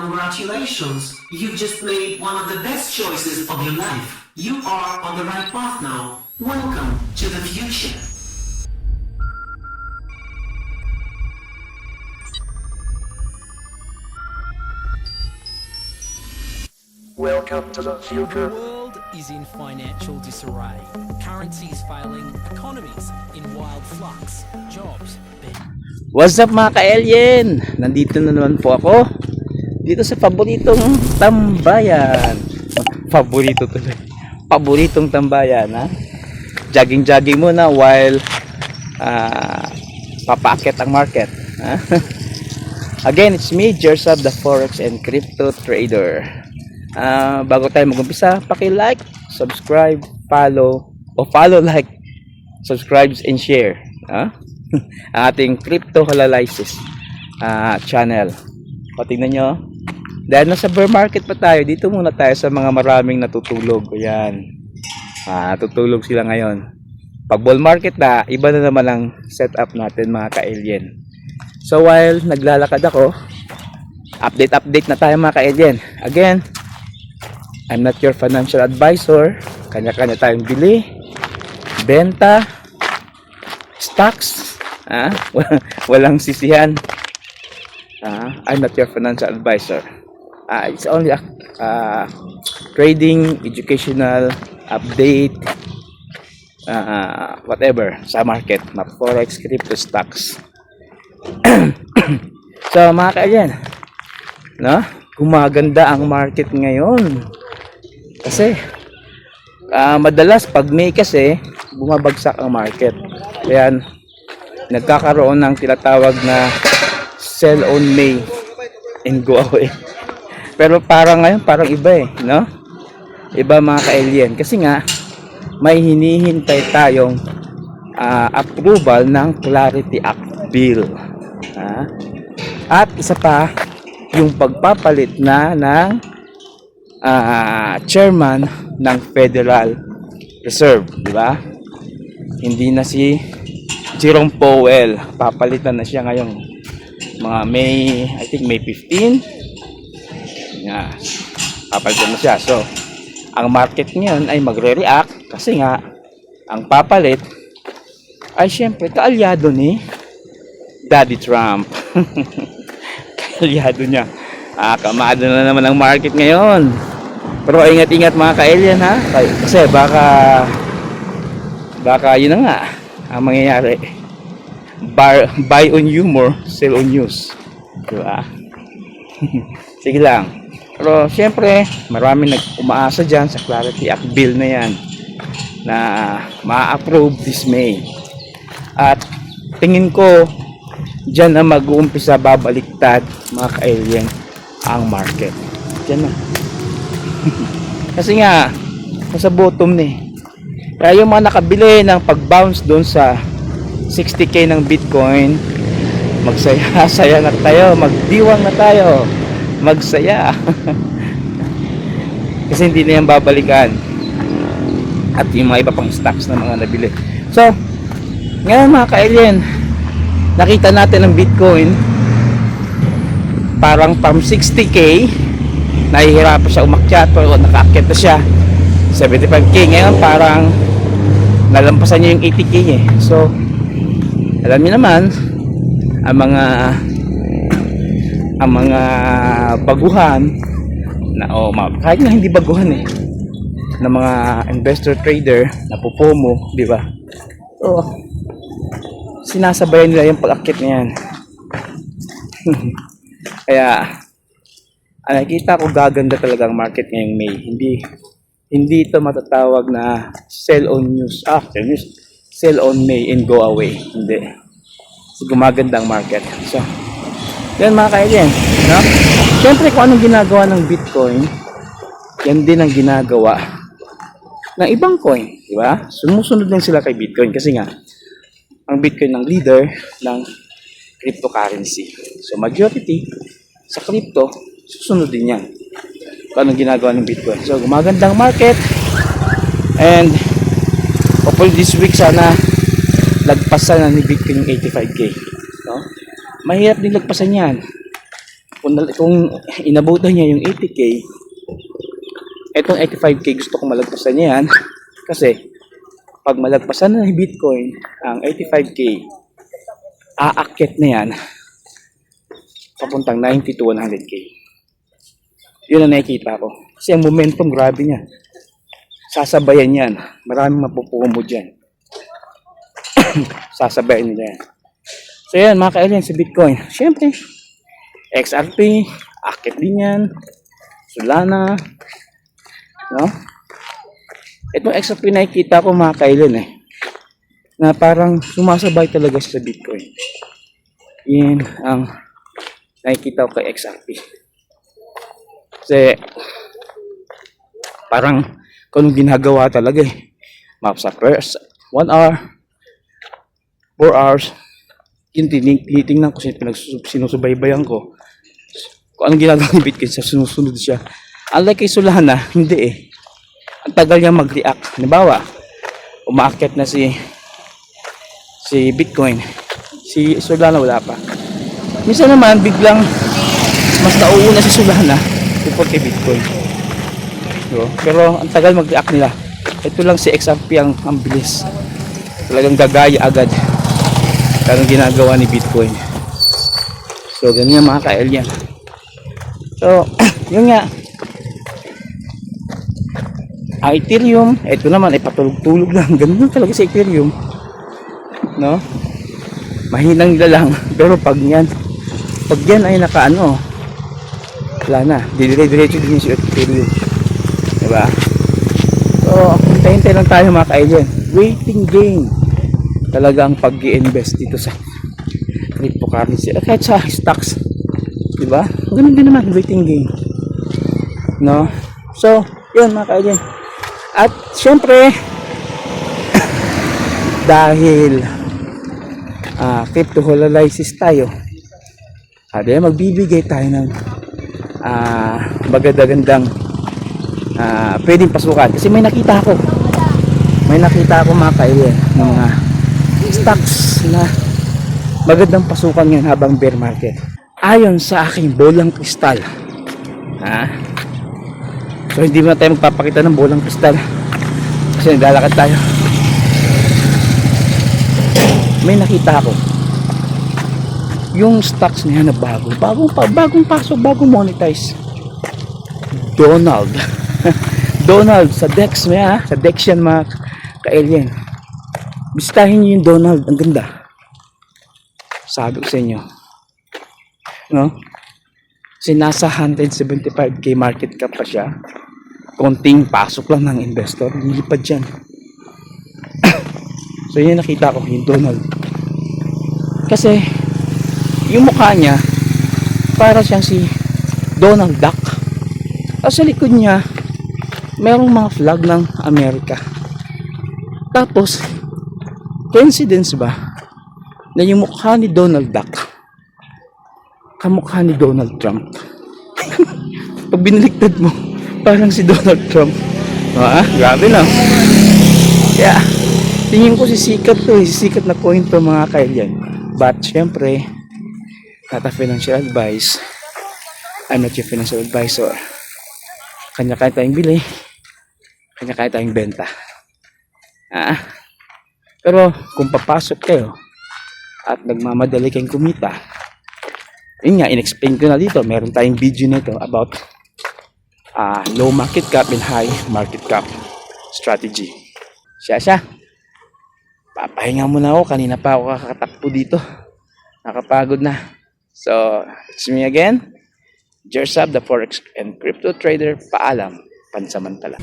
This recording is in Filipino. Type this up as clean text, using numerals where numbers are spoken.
Congratulations! You just made one of the best choices of your life. You are on the right path now. Welcome to the future. Welcome to the The future. world is in financial disarray. Currencies failing, economies in wild flux, jobs being What's up mga ka-alien? Nandito na naman po ako dito sa paboritong tambayan. Paborito tuloy. Paboritong tambayan, ha? Jogging muna while papaakyat ang market, ha? Again, it's me, Jersab, the Forex and Crypto Trader. Bago tayo mag-umpisa, paki-like, subscribe, follow, like, subscribe and share, ha? Ang ating crypto analysis channel. O, tingnan nyo, dahil nasa bear market pa tayo, dito muna tayo sa mga maraming natutulog. Ayan, tutulog sila ngayon. Pag bull market na, iba na naman ang setup natin mga ka-alien. So while naglalakad ako, update na tayo mga ka-alien. Again, I'm not your financial advisor. Kanya-kanya tayong bili, benta, stocks, walang sisihan. I'm not your financial advisor. It's only a trading, educational, update, whatever sa market, na forex, crypto, stocks. So mga kaibigan, no? Gumaganda ang market ngayon. Kasi madalas pag May kasi bumabagsak ang market. Kaya nagkakaroon ng tinatawag na sell on May and go away. Pero parang ngayon parang iba no? Iba mga ka-alien kasi nga may hinihintay tayong approval ng Clarity Act Bill. At isa pa yung pagpapalit na ng chairman ng Federal Reserve, di ba? Hindi na si Jerome Powell, papalitan na siya ngayong mga May, I think May 15. Papalitan na siya. So, ang market ngayon ay magre-react kasi nga ang papalit ay syempre kaalyado ni Daddy Trump. Kaalyado niya. Kamado na naman ang market ngayon. Pero ingat-ingat mga ka-alien, ha? Kasi baka yun na nga ang mangyayari. Buy on humor, sell on news, diba? Sige lang. Pero syempre marami umaasa dyan sa Clarity Act Bill na yan na ma-approve this May. At tingin ko dyan na mag-uumpisa babaliktad mga ka-alien ang market. Dyan na. Kasi nga nasa bottom na kaya yung mga nakabili ng pag-bounce doon sa 60k ng Bitcoin, magsaya-saya na tayo, magdiwang na tayo, magsaya. Kasi hindi na yan babalikan. At yung mga iba pang stocks na mga nabili. So ngayon mga ka-alien, nakita natin ang Bitcoin parang from 60k nahihirapan siya umakyat, pero nakaakyat na siya 75k. Ngayon parang nalampasan niya yung 80k So alam niyo naman ang mga baguhan na kahit na hindi baguhan na mga investor trader na pupomo, di ba? So sinasabayan nila yung pag-akyat niyan. Kaya nakikita ko gaganda talaga ang market ngayong May. Hindi ito matatawag na sell on news. Sell on May and go away. Hindi. So, gumaganda ang market. So, yan mga kaibigan, no? Siyempre kung anong ginagawa ng Bitcoin, yan din ang ginagawa ng ibang coin, di ba? Sumusunod din sila kay Bitcoin kasi nga ang Bitcoin ng leader ng cryptocurrency. So, majority sa crypto susunod din yan kung anong ginagawa ng Bitcoin. So gumagandang market, and hopefully this week sana lagpasan na ni Bitcoin yung 85k, no? Mahirap din lagpasan yan kung kung inabutan niya yung 80k, etong 85k gusto ko malagpasan niya yan. Kasi, pag malagpasan na ng Bitcoin, ang 85k, aakyat na yan, papuntang 90 to 100k. Yun ang nakikita ko. Kasi ang momentum, grabe niya. Sasabayan yan. Maraming mapupumo dyan. Sasabayan nila yan. So yan, mga ka-alien sa Bitcoin. Siyempre, XRP, akit din yan. Solana. No? Itong XRP nakikita ko mga ka-alien na parang sumasabay talaga sa Bitcoin. Yan ang nakikita ko kay XRP. Kasi parang kung ginagawa talaga map sa first 1 hour 4 hours yung tinitingnan ko sinusubaybayan ko kung anong ginagawa ni Bitcoin sa susunod siya. Unlike kay Solana, hindi ang tagal niya mag-react. Halimbawa, umaakyat na si Bitcoin, si Solana wala pa. Minsan naman biglang mas nauuna si Solana before kay Bitcoin. So, pero ang tagal mag-react nila. Ito lang si XRP ang bilis. Talagang gagaya agad. Karang ginagawa ni Bitcoin. So, ganyan mga ka-alien. So, yun nga. Ang Ethereum, ito naman ay patulog-tulog lang. Ganun talaga si Ethereum. No? Mahinang nila lang. Pero pag yan ay nakaano, wala na, dire-diretso din si Ethereum, diba? So, hintay-hintay lang tayo mga ka-alien. Waiting game talagang pag-i-invest dito sa cryptocurrency kahit sa stocks, diba? Ganun din naman, waiting game, no? So, yun mga ka-alien. At syempre dahil crypto analysis tayo, magbibigay tayo ng magagandang pwedeng pasukan. Kasi may nakita ako mga ka-alien ng mga stocks na magandang pasukan ngayon habang bear market ayon sa aking bolang kristal. So hindi mo na tayo magpapakita ng bolang kristal kasi naglalakad tayo. May nakita ako yung stocks niya na bagong pasok, bagong monetize. Donald sa Dex niya, sa Dex yan mga ka-alien. Bisitahin niyo yung Donald, ang ganda. Sabi ko sa inyo, no? Kasi nasa 175k market cap pa siya. Konting pasok lang ng investor, nilipad dyan. So yun nakita ko, yung Donald. Kasi yung mukha niya para siyang si Donald Duck. At sa likod niya merong mga flag ng Amerika. Tapos coincidence ba na yung mukha ni Donald Duck kamukha ni Donald Trump? Pag binaliktad mo parang si Donald Trump. Grabe lang. Kaya tingin ko sisikat na coin to mga ka-alien. But syempre, not a financial advice. I'm not your financial advisor. Kanya-kanya tayong bili, kanya-kanya tayong benta. Pero kung papasok kayo at nagmamadali kayong kumita, yun nga, in-explain ko na dito. Meron tayong video nito about low market cap and high market cap strategy. Siya. Papahinga muna ako. Kanina pa ako kakatakbo dito. Nakapagod na. So, it's me again, Jersab, the Forex and Crypto Trader. Paalam, pansamantala.